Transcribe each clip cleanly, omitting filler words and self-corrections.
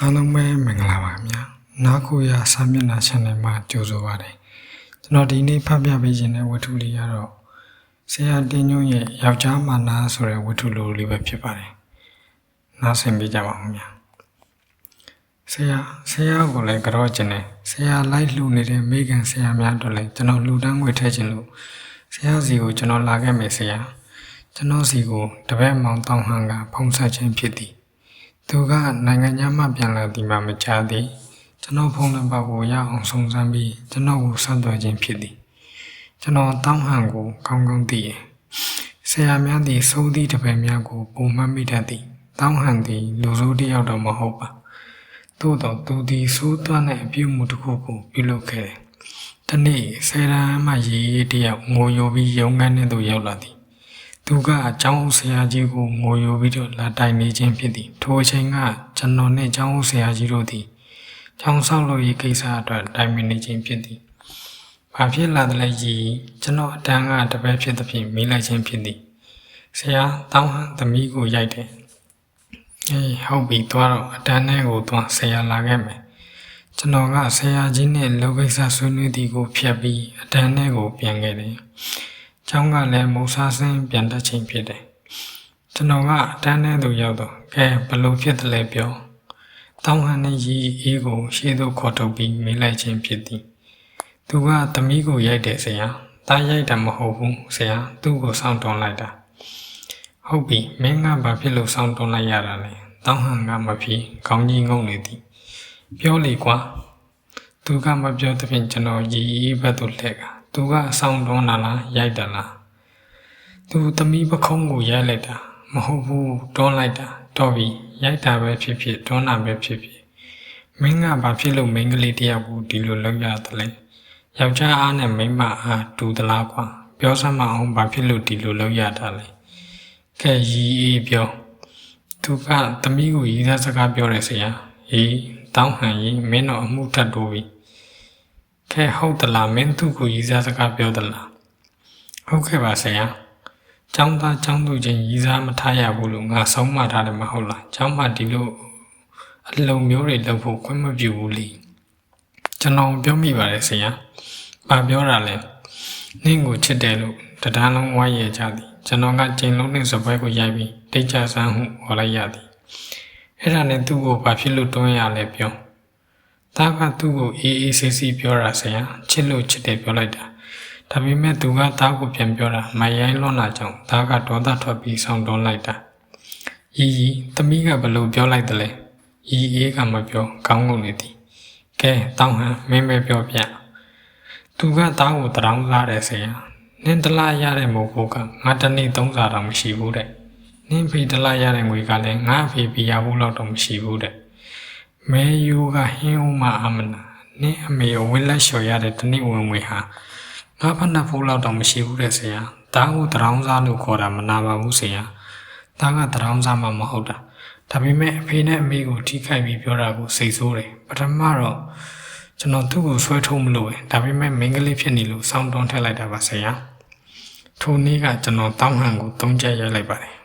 အားလုံးပဲမင်္ဂလာပါခင်ဗျာနားကိုရစာမျက်နှာ channel မှာကြိုဆိုပါရစေကျွန်တော်ဒီနေ့ဖတ်ပြပေးခြင်းတဲ့ဝတ္ထုလေးကတော့ဆရာတင်းညွန့်ရဲ့ယောက်ျားမာနာဆိုတဲ့ဝတ္ထုလိုလေးပဲဖြစ်ပါတယ်နားဆင်ပေးကြပါဦးခင်ဗျာဆရာကိုလည်းကြောကျင်တယ်ဆရာလိုက်လှူနေတဲ့မိခင်ဆရာများတို့လည်းကျွန်တော်လှူဒန်းငွေထည့်ခြင်းလို့ဆရာစီကိုကျွန်တော်လာခဲ့မယ်ဆရာကျွန်တော်စီကိုတပည့်မောင်တောင်းဟန်ကဖုံးဆက်ခြင်းဖြစ်သည်သူကနိုင်ငံခြားမှပြန်လာသည်မှမကြားသည်ကျွန်တော်ဖုန်းနံပါတ်ကိုရအောင်စုံစမ်းပြီးကျွန်တော်ကိုဆက်သွယ်ခြင်းဖြစ်သည်ကျွန်တော်တောင်းဟန်ကိုကောင်းကောင်းသိရင်ဆရာများသည်စိုးသည့်တပည့်များကိုပုံမှန်မိတတ်သည်တောင်းဟန်သည်လူဆိုးတစ်ယောက်တော့မဟုတ်ပါသို့တော့သူသည်စိုးသွမ်းတဲ့အပြုမှုတစ်ခုကိုပြုလုပ်ခဲ့တယ်တနေ့ဆယ်တန်းမှရေးတယောက်ငိုယိုပြီးရုံးခန်းထဲသို့ရောက်လာသည်သူကအကြောင်းဆရာကြီးကိုငိုယိုပြီးတော့လာတိုင်နေခြင်းဖြစ်သည်ထိုအချိန်ကကျွန်တော်နဲ့ကျောင်းဆရာကြီးတို့သည်ကျောင်းဆောက်လုပ်ရေးကိစ္စအတွက်တိုင်ပင်နေခြင်းဖြစ်သည်ဘာဖြစ်လာတယ်လဲကြီးကျွန်တော်အတန်းကတပည့်ဖြစ်သဖြင့်မေးလိုက်ခြင်းဖြစ်သည်ဆရာတောင်းဟန်သမီးကိုရိုက်တယ်ဟုတ်ပြီသွားတော့အတန်းထဲကိုသွားဆရာလာခဲ့မယ်ကျွန်တော်ကဆရာကြီးနဲ့လောကိစ္စဆွေးနွေးသည်ကိုဖျက်ပြီးအတန်းထဲကိုပြန်ခဲ့တယ်ကျောင်းကလည်းမုံစားစင်းပြန်တက်ချိန်ဖြစ်တယ်ကျွန်တော်ကအတန်းထဲသို့ရောက်တော့ကဲဘလို့ဖြစ်တယ်လဲပြောတောင်းဟန်နဲ့ရီအေးကိုရှေ့သို့ခေါ်ထုတ်ပြီးမေးလိုက်ခြင်းဖြစ်သည်သူကသမီးကိုရိုက်တယ်ဆရာတားရိုက်တာမဟုတ်ဘူးဆရာသူ့ကိုစောင့်တွန်းလိုက်တာဟုတ်ပြီမင်းကဘာဖြစ်လို့စောင့်တွန်းလိုက်ရတာလဲတောင်းဟန်ကမဖြစ်ခေါင်းကြီးငုံနေသည်ပြောလေကွာသူကမပြောသဖြင့်ကျွန်တော်ရီအေးဘက်သို့လှည့်ကသူကအဆောင်တွန်းလာလားရိုက်တယ်လားသူသမီးပခုံးကိုရိုက်လိုက်တာမဟုတ်ဘူးတွန်းလိုက်တာတော့ပြီရိုက်တာပဲဖြစ်ဖြစ်တွန်းတာပဲဖြစ်ဖြစ်မင်းကဘာဖြစ်လို့မိန်းကလေးတယောက်ကိုဒီလိုလုပ်ရတယ်လဲယောက်ျားအားနဲ့မိန်းမအားတူသလားကွာပြောစမ်းမအောင်ဘာဖြစ်လို့ဒီလိုလုပ်ရတာလဲကဲရီအေးပြောသူကသမီးကိုရည်သားစကားပြောတယ်ဆရာဟေးတောင်းဟန်ကြီးမင်းတော့အမှုထပ်တိုးပြီခဲဟုတ်သလားမင်းသူ့ကိုရည်စားစကားပြောသလားဟုတ်ကဲ့ပါဆရာကျောင်းသားကျောင်းသူချင်းရည်စားမထားရဘူးလို့ငါဆုံးမထားတယ်မဟုတ်လားကျောင်းမှာဒီလိုအလုံးမျိုးတွေလုပ်ဖို့ခွင့်မပြုဘူးလေကျွန်တော်ပြောမိပါတယ်ဆရာဘာပြောတာလဲနင့်ကိုချစ်တယ်လို့တရားလုံးဝါရဲကြသည်ကျွန်တော်ကကျင်းလုံးနဲ့စပွဲကိုရိုက်ပြီးတိတ်ကြဆန်းဟုဟောလိုက်ရသည်အဲ့ဒါနဲ့သူ့ကိုဘာဖြစ်လို့တွန်းရလဲပြောတာကသူ့ကိုအေးအေးဆေးဆေးပြောတာဆရာချစ်လို့ချစ်တယ်ပြောလိုက်တာဒါပေမဲ့သူကတာကိုပြန်ပြောတာမရိုင်းလွန်လာကြောင်းတာကဒေါသထွက်ပြီးဆောင်းတွန်းလိုက်တာရီသမီးကဘလို့ပြောလိုက်တယ်လဲရီအေးကမပြောကောင်းကုန်နေသည်ကဲတောင်းဟန်မင်းပဲပြောပြသူကတာကိုတရောင်းစားတယ်ဆရာနင်းတလားရတဲ့မို့ကိုကငါတနေ့3စာတော့မရှိဘူးတဲ့နင်းဖေတလားရတဲ့ငွေကလည်းငါဖေပြရဘူးတော့တော့မရှိဘူးတဲ့မဲယူကဟင်းဦးမအမနာနင်းအမေဝင်းလက်လျှော်ရတဲ့တနည်းဝင်ငွေဟာငါဖတ်နှက်ဖို့တော့မရှိဘူးတဲ့ဆရာတားကိုတရောင်းစားလို့ခေါ်တာမနာပါဘူးဆရာတားကတရောင်းစားမှမဟုတ်တာဒါပေမဲ့အဖေနဲ့အမေကိုထိခိုက်ပြီးပြောတာကိုစိတ်ဆိုးတယ်ပထမတော့ကျွန်တော်သူ့ကိုဆွဲထုတ်မလို့ပဲဒါပေမဲ့မိန်းကလေးဖြစ်နေလို့စောင်းတွန်းထည့်လိုက်တာပါဆရာထိုနေ့ကကျွန်တော်တောင်းဟန်ကို3ချက်ရိုက်လိုက်ပါတယ်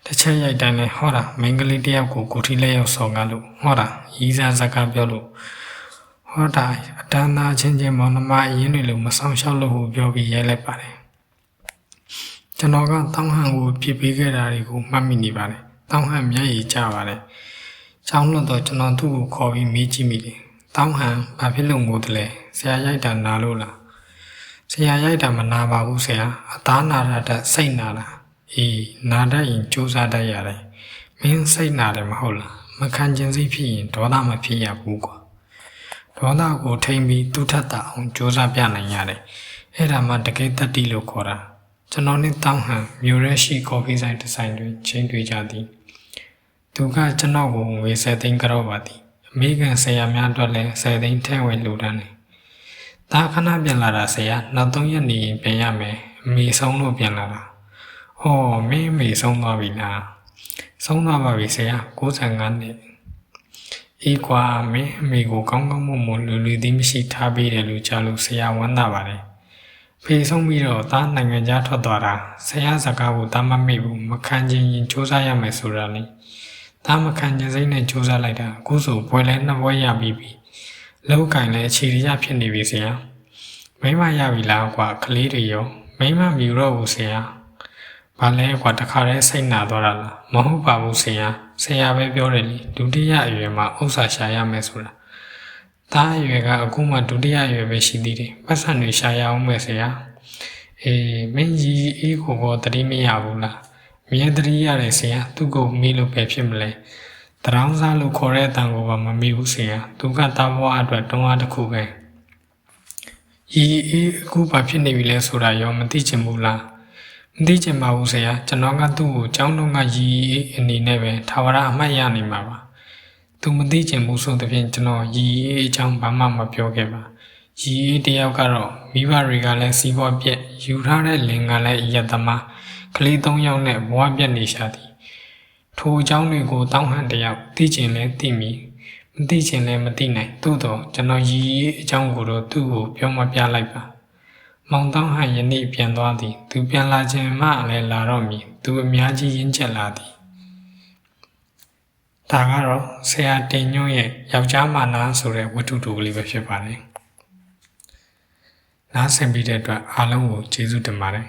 တစ်ချက်ရိုက်တိုင်းလဲဟောတာမိန်းကလေးတယောက်ကိုကိုထီလက်ရောက်ဆော်ကားလို့ဟောတာရီးစားစကားပြောလို့ဟောတာအတန်းသားချင်းချင်းမောင်နှမအရင်တွေလို့မဆောင်ရှောက်လို့ပြောပြီးရိုက်လိုက်ပါတယ်ကျွန်တော်ကတောင်းဟန်ကိုပြစ်ပေးခဲ့တာတွေကိုမှတ်မိနေပါတယ်တောင်းဟန်မျက်ရည်ကျပါတယ်ကျောင်းလွတ်တော့ကျွန်တော်သူ့ကိုခေါ်ပြီးမေးကြည့်မိတယ်တောင်းဟန်ဘာဖြစ်လို့ငိုတယ်လဲဆရာရိုက်တာနာလို့လားဆရာရိုက်တာမနာပါဘူးဆရာအသားနာတာစိတ်နာတာအေးနာတတ်ရင်စူးစမ်းတတ်ရတယ်မင်းစိတ်နာတယ်မဟုတ်လားမခံကျင်စိတ်ဖြစ်ရင်ဒေါသမဖြစ်ရဘူးကွာဒေါသကိုထိန်ပြီးသူ့ထက်တာအောင်စူးစမ်းပြနိုင်ရတယ်အဲ့ဒါမှတကယ်တတိလို့ခေါ်တာကျွန်တော်နဲ့တောင်းဟန်မြို့ရဲရှိကော်ဖီဆိုင်ဒီဇိုင်းတွေချင်းတွေ့ကြသည်သူကကျွန်တော်ကိုငွေ10သိန်းကြောက်ပါသည်အမေကန်ဆရာများအတွက်လည်း10သိန်းထည့်ဝင်လူတန်းတယ်ဒါခဏပြန်လာတာဆရာနောက်3ရက်နေရင်ပြန်ရမယ်အမေဆုံးလို့ပြန်လာတာဟောမင်းမေဆုံးသွားပြီလားဆုံးသွားပါပြီဆရာ95နှစ်အေးကွာမင်းအမေကိုကောင်းကောင်းမွန်မွန်လူသည်မရှိထားပေးတယ်လို့ကြားလို့ဆရာဝမ်းသာပါတယ်ဖေဆုံးပြီးတော့သားနိုင်ငံခြားထွက်သွားတာဆရာစကားကိုတားမမိဘူးမခံချင်ရင်စူးစမ်းရမယ်ဆိုတာလေ တာမခံညစိမ့်နဲ့ကြိုးစားလိုက်တာအခုဆိုပွဲလဲ2ပွဲရပြီးပြီလောက်ကင်လဲအခြေရဖြစ်နေပြီဆရာမိမရပြီလားကွာကလေးတွေရောမိမမြူတော့ဘူးဆရာဘာလဲကွာတခါတည်းစိတ်နာသွားတာလားမဟုတ်ပါဘူးဆရာပဲပြောတယ်လေဒုတိယအရွယ်မှာဥစ္စာရှာရမယ်ဆိုတာတားအရွယ်ကအခုမှဒုတိယအရွယ်ပဲရှိသေးတယ်ပတ်စံတွေရှာရအောင်မယ်ဆရာမင်းကြီးအေးကိုတတိမရဘူးလားမြဲတတိရတယ်ဆရာသူ့ကိုမေးလို့ပဲဖြစ်မလဲတရောင်းစားလို့ခေါ်တဲ့အတန်ကိုပါမမေးဘူးဆရာသူကတာဘွားအတွက်တွန်းအားတစ်ခုပဲအေးအခုဘာဖြစ်နေပြီလဲဆိုတာရောမသိချင်ဘူးလားမသိချင်ပါဘူးဆရာကျွန်တော်ကသူ့ကိုကျောင်းတော်ကရီအနေနဲ့ပဲထာဝရအမှတ်ရနေမှာပါသူမသိချင်ဘူးဆိုတဲ့ဖြင့်ကျွန်တော်ရီအကြောင်းဘာမှမပြောခဲ့ပါရီတယောက်ကတော့မိဘတွေကလည်းစီးပွားပြက်ယူထားတဲ့လင်ကလည်းအယက်သမားကလေး3ယောက်နဲ့ဘဝပြက်နေရှာသည်ထိုအကြောင်းတွေကိုတောင်းဟန်တယောက်သိချင်လဲသိမိမသိချင်လဲမသိနိုင်သို့တော့ကျွန်တော်ရီအကြောင်းကိုတော့သူ့ကိုပြောမပြလိုက်ပါမောင်တောင်းဟန်ယနေ့ပြန်သွားသည်သူပြန်လာခြင်းမှလည်းလာတော့မည်သူအများကြီးရင်းချက်လာသည်ဒါကတော့ဆရာတင်ညွန့်ရဲ့ယောက်ျားမာနာဆိုတဲ့ဝတ္ထုတူကလေးပဲဖြစ်ပါတယ်နားဆင်ပြီးတဲ့အတွက်အားလုံးကိုကျေးဇူးတင်ပါတယ်